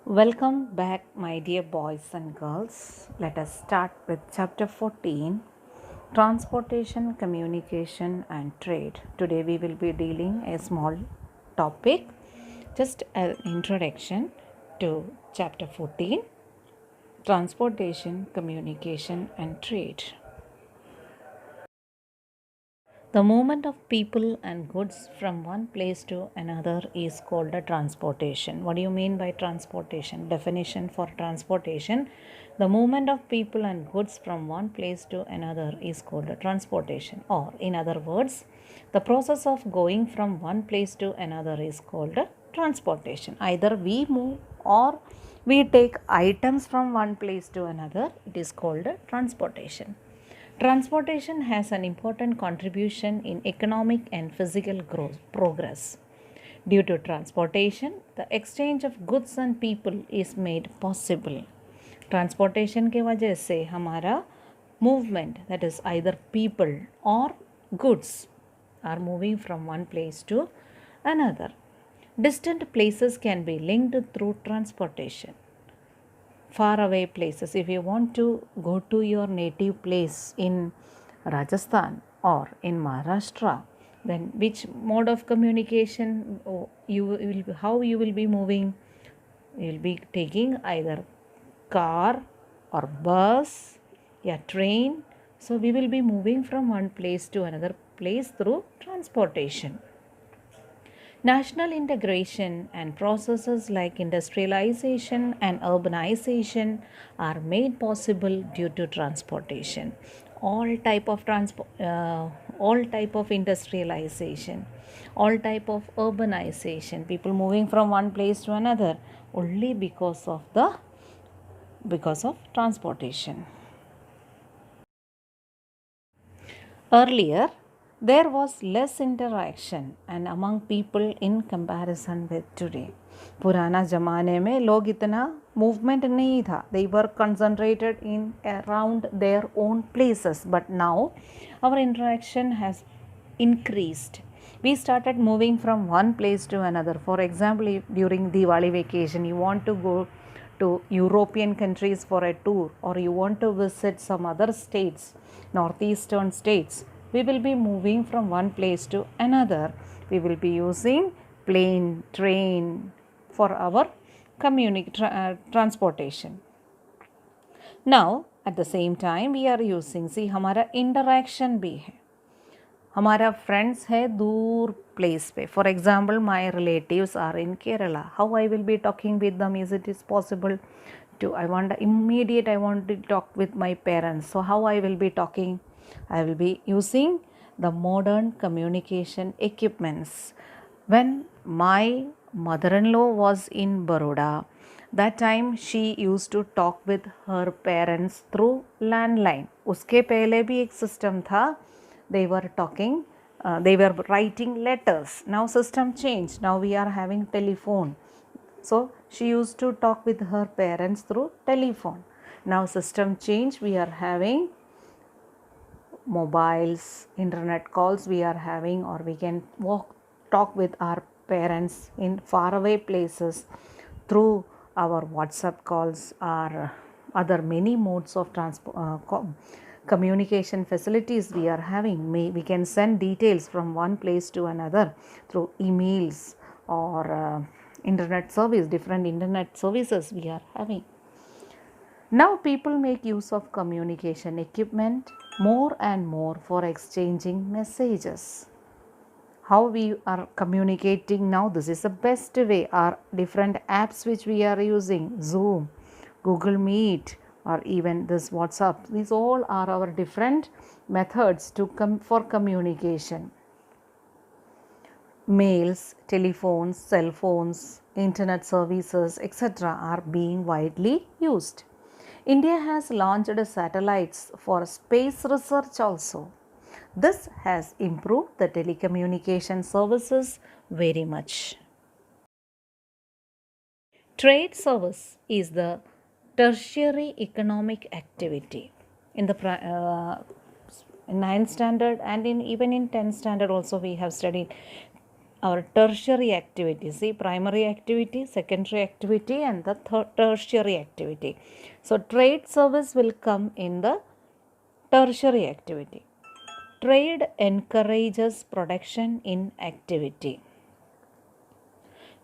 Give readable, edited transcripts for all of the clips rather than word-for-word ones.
Welcome back, my dear boys and girls. Let us start with chapter 14, Transportation, Communication and Trade. Today we will be dealing a small topic, just an introduction to chapter 14, Transportation, Communication and Trade. The movement of people and goods from one place to another is called a transportation. What do you mean by transportation? Definition for transportation. The movement of people and goods from one place to another is called a transportation. Or, in other words, the process of going from one place to another is called a transportation. Either we move or we take items from one place to another, it is called a transportation. Transportation has an important contribution in economic and physical growth, progress. Due to transportation, the exchange of goods and people is made possible. Transportation के वजह से हमारा movement, that is either people or goods, are moving from one place to another. Distant places can be linked through transportation. Far away places, if you want to go to your native place in Rajasthan or in Maharashtra, then which mode of communication how you will be moving? You will be taking either car or bus, yeah, train. So we will be moving from one place to another place through transportation. National integration and processes like industrialization and urbanization are made possible due to transportation. All type of industrialization, all type of urbanization, people moving from one place to another only because of transportation. Earlier, there was less interaction and among people in comparison with today. पुराना ज़माने में लोग इतना movement नहीं था. They were concentrated in around their own places. But now, our interaction has increased. We started moving from one place to another. For example, if during Diwali vacation you want to go to European countries for a tour, or you want to visit some other states, northeastern states, we will be moving from one place to another. We will be using plane, train for our transportation. Now, at the same time, we are using, see, हमारा interaction भी है. हमारा friends है दूर place पे. For example my relatives are in Kerala. How I will be talking with them? Is it is possible to I want to talk with my parents. So how I will be talking? I will be using the modern communication equipments. When my mother-in-law was in Baroda, that time she used to talk with her parents through landline. उसके पहले भी एक system था. They were talking, they were writing letters. Now system changed. Now we are having telephone. So she used to talk with her parents through telephone. Now system change, we are having mobiles, internet calls we are having, or we can talk with our parents in faraway places through our WhatsApp calls or other many modes of communication facilities we are having. We can send details from one place to another through emails or internet service, different internet services we are having. Now people make use of communication equipment more and more for exchanging messages. How we are communicating now, this is the best way. Our different apps which we are using, Zoom, Google Meet, or even this WhatsApp, these all are our different methods for communication. Mails, telephones, cell phones, internet services, etc. are being widely used. India has launched satellites for space research also. This has improved the telecommunication services very much. Trade service is the tertiary economic activity. In the 9th standard and even in 10th standard also we have studied our tertiary activity. See, primary activity, secondary activity, and the tertiary activity. So, trade service will come in the tertiary activity. Trade encourages production in activity.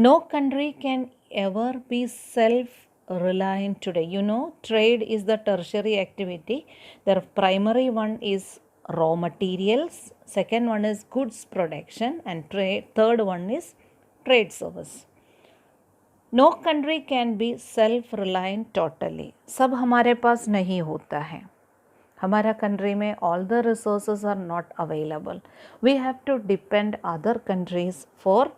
No country can ever be self-reliant today. You know, trade is the tertiary activity. The primary one is raw materials, second one is goods production, and third one is trade service. No country can be self-reliant totally. सब हमारे पास नहीं होता है. हमारा country में all the resources are not available. We have to depend other countries for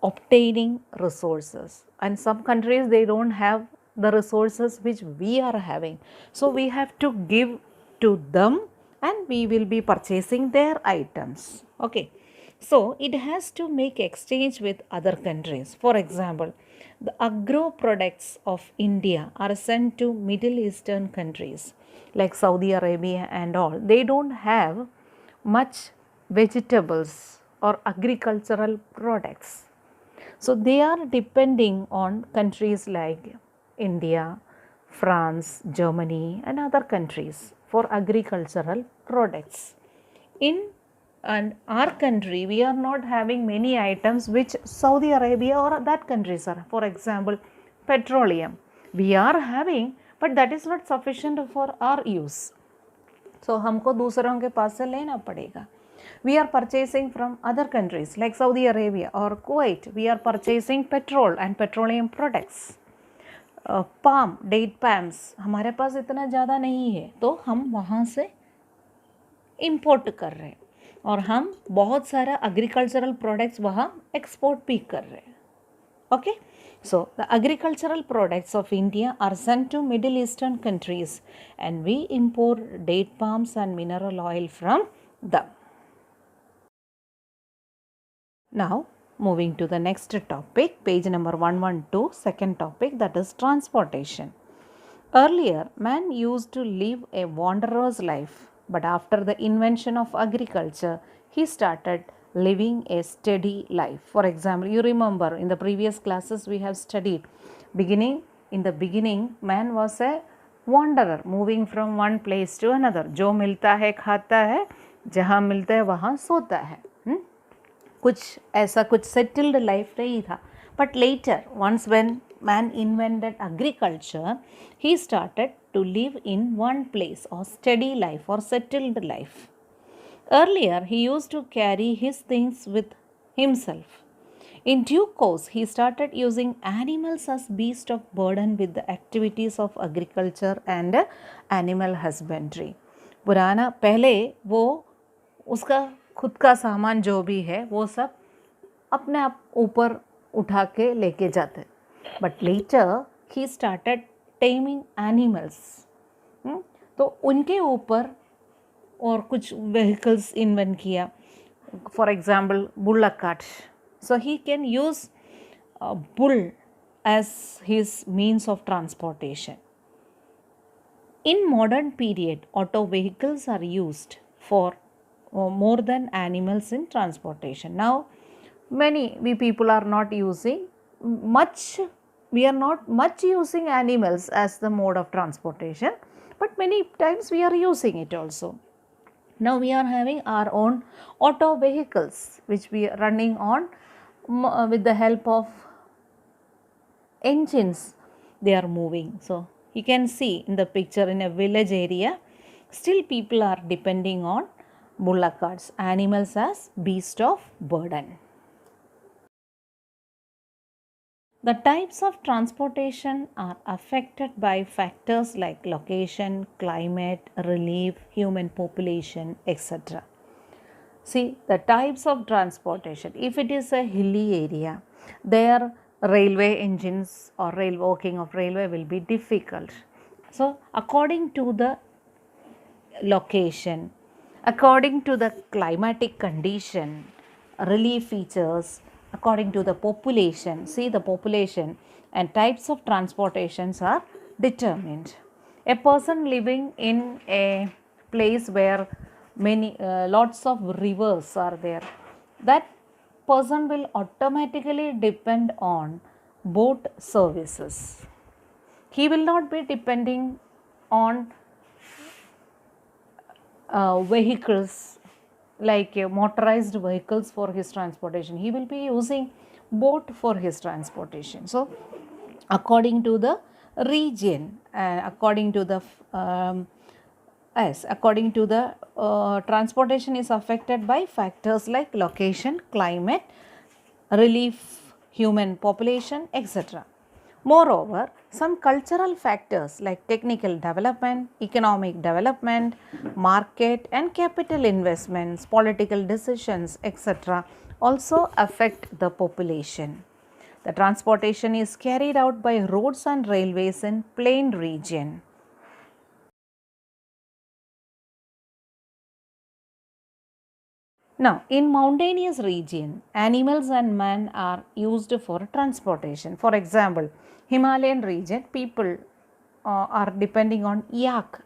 obtaining resources, and some countries they don't have the resources which we are having, so we have to give to them and we will be purchasing their items. Okay, so it has to make exchange with other countries. For example, the agro products of India are sent to Middle Eastern countries like Saudi Arabia and all. They don't have much vegetables or agricultural products. So they are depending on countries like India, France, Germany and other countries for agricultural products. In our country, we are not having many items which Saudi Arabia or that countries are. For example, petroleum. We are having, but that is not sufficient for our use. So हमको दूसरों के पास से लेना पड़ेगा. We are purchasing from other countries like Saudi Arabia or Kuwait. We are purchasing petrol and petroleum products. Palm, date palms, हमारे पास इतना ज़्यादा नहीं है तो हम वहाँ से import कर रहे हैं और हम बहुत सारा agricultural products वहाँ export भी कर रहे हैं. Okay, so the agricultural products of India are sent to Middle Eastern countries and we import date palms and mineral oil from them. Now, moving to the next topic, page number 112, second topic, that is transportation. Earlier, man used to live a wanderer's life, but after the invention of agriculture, he started living a steady life. For example, you remember in the previous classes we have studied, in the beginning, man was a wanderer, moving from one place to another. जो मिलता है खाता है, जहाँ मिलता है वहाँ सोता है. कुछ ऐसा कुछ settled life नहीं था. But later, once when man invented agriculture, he started to live in one place or steady life or settled life. Earlier, he used to carry his things with himself. In due course, he started using animals as beasts of burden with the activities of agriculture and animal husbandry. पुराना पहले वो उसका खुद का सामान जो भी है वो सब अपने आप ऊपर उठा के लेके जाते. But later he started taming animals. तो उनके ऊपर और कुछ व्हीकल्स इन्वेंट किया. For example bullock cart. So he can use bull as his means of transportation. In modern period, auto vehicles are used for more than animals in transportation. Now, we people are not using much, we are not much using animals as the mode of transportation, but many times we are using it also. Now we are having our own auto vehicles which we are running on with the help of engines they are moving. So you can see in the picture in a village area, still people are depending on bullock carts, animals as beast of burden. The types of transportation are affected by factors like location, climate, relief, human population, etc. See the types of transportation. If it is a hilly area, there railway engines or working of railway will be difficult. So according to the location, according to the climatic condition, relief features, according to the population, see the population and types of transportations are determined. A person living in a place where many lots of rivers are there, that person will automatically depend on boat services. He will not be depending on vehicles like motorized vehicles for his transportation. He will be using boat for his transportation. So according to the region, according to the according to the transportation is affected by factors like location, climate, relief, human population, etc. Moreover, some cultural factors like technical development, economic development, market and capital investments, political decisions, etc. also affect the population. The transportation is carried out by roads and railways in plain region. Now, in mountainous region, animals and man are used for transportation. For example, Himalayan region, people are depending on yak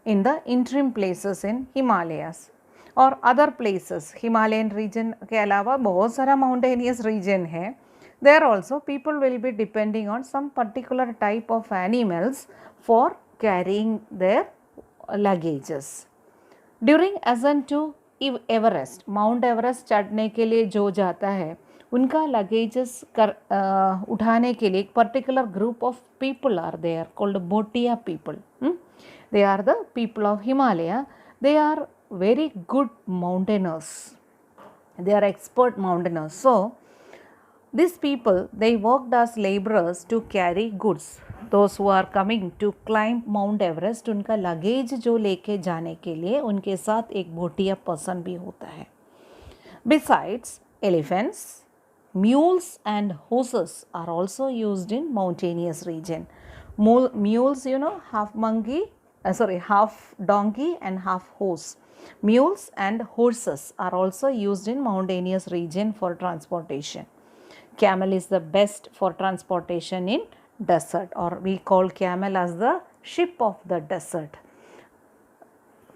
in the interim places in Himalayas और other places. Himalayan region के अलावा बहुत सारा mountainous region है. There also people will be depending on some particular type of animals for carrying their luggages. During ascent to Everest, mount Everest चढ़ने के लिए जो जाता है उनका लगेजेस उठाने के लिए एक particular group of people are there called Bhotia people. They are the people of Himalaya. They are very good mountaineers. They are expert mountaineers. So these people, they worked as laborers to carry goods. Those who are coming to climb Mount Everest, उनका luggage जो लेके जाने के लिए उनके साथ एक Bhotia person भी होता है. Besides, elephants, mules and horses are also used in mountainous region. Mules, you know, half monkey, half donkey and half horse. Mules and horses are also used in mountainous region for transportation. Camel is the best for transportation in desert, or we call camel as the ship of the desert.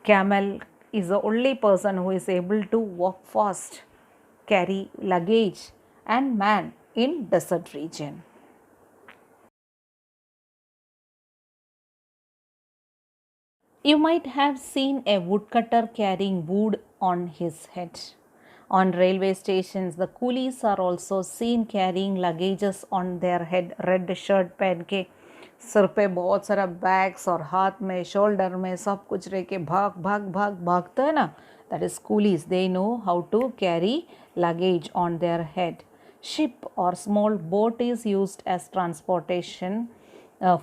Camel is the only person who is able to walk fast, carry luggage and man in desert region. You might have seen a woodcutter carrying wood on his head. On railway stations, the coolies are also seen carrying luggages on their head. Red shirt पहन के sir पे बहुत सारा bags और हाथ में shoulder में सब कुछ रह के भागता है ना. That is coolies. They know how to carry luggage on their head. Ship or small boat is used as transportation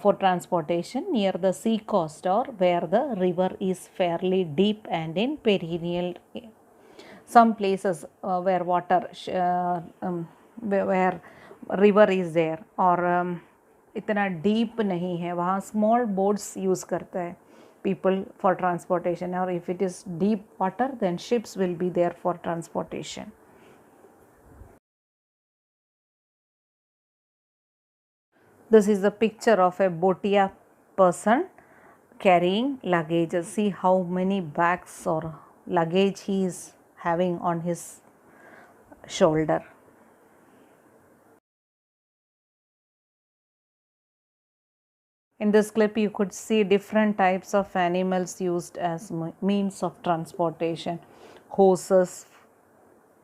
for transportation near the sea coast or where the river is fairly deep and in perennial. Some places where water where river is there और इतना deep नहीं है, वहाँ small boats use करता है people for transportation, or if it is deep water then ships will be there for transportation. This is the picture of a botia person carrying luggage. See how many bags or luggage he is having on his shoulder. In this clip you could see different types of animals used as means of transportation. Horses,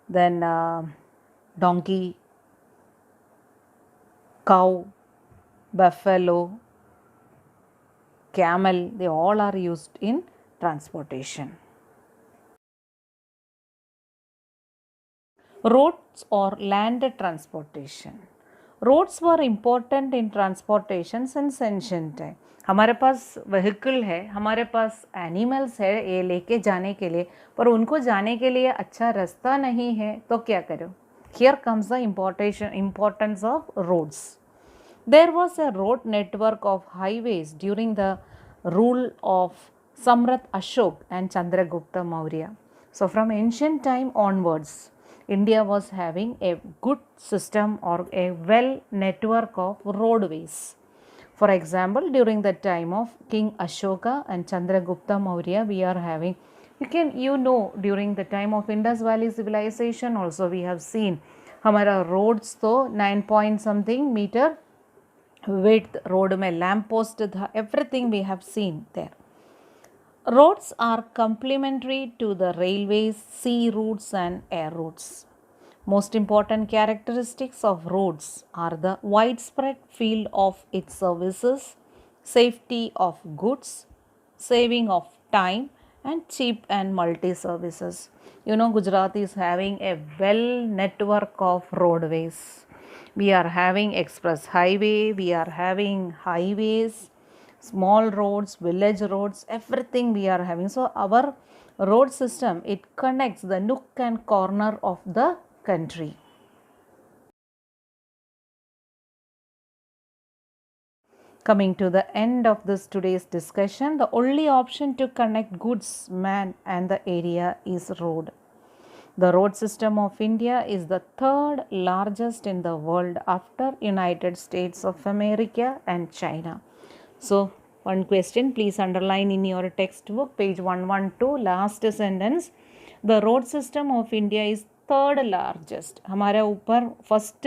then donkey, cow, buffalo, camel, they all are used in transportation. Roads or land transportation. Roads were important in transportation since ancient time. हमारे पास vehicle है, हमारे पास animals है ये लेके जाने के लिए, पर उनको जाने के लिए अच्छा रास्ता नहीं है तो क्या करो. Here comes the importance of roads. There was a road network of highways during the rule of Samrat Ashok and Chandragupta Maurya. So from ancient time onwards, India was having a good system or a well network of roadways. For example, during the time of King Ashoka and Chandragupta Maurya, we are having during the time of Indus Valley civilization also we have seen हमारा roads तो 9 point something meter width, road में lamp post था, everything we have seen there. Roads are complementary to the railways, sea routes and air routes. Most important characteristics of roads are the widespread field of its services, safety of goods, saving of time and cheap and multi services. Gujarat is having a well network of roadways. We are having express highway, we are having highways, small roads, village roads, everything we are having. So our road system, it connects the nook and corner of the country. Coming to the end of this today's discussion, the only option to connect goods, man and the area is road. The road system of India is the third largest in the world after United States of America and China. So one question, please underline in your textbook, page 112, last sentence. The road system of India is third largest. हमारे ऊपर first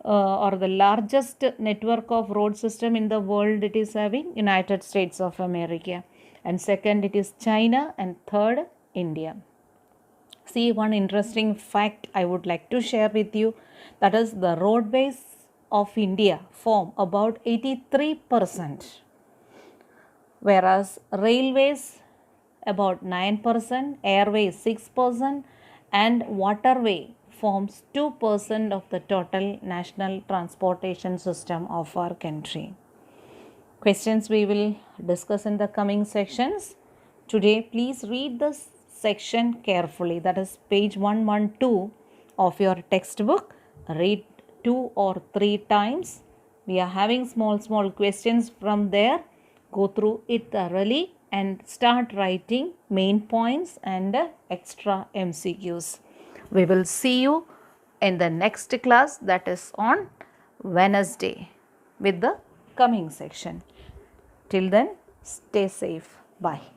or the largest network of road system in the world it is having United States of America, and second it is China, and third India. See, one interesting fact I would like to share with you, that is the roadways of India form about 83%, whereas railways about 9%, airways 6%, and waterway forms 2% of the total national transportation system of our country. Questions we will discuss in the coming sections. Today, please read this section carefully, that is page 112 of your textbook. Read 2 or 3 times. We are having small questions from there. Go through it thoroughly and start writing main points and extra MCQs. We will see you in the next class, that is on Wednesday, with the coming section. Till then, stay safe. Bye.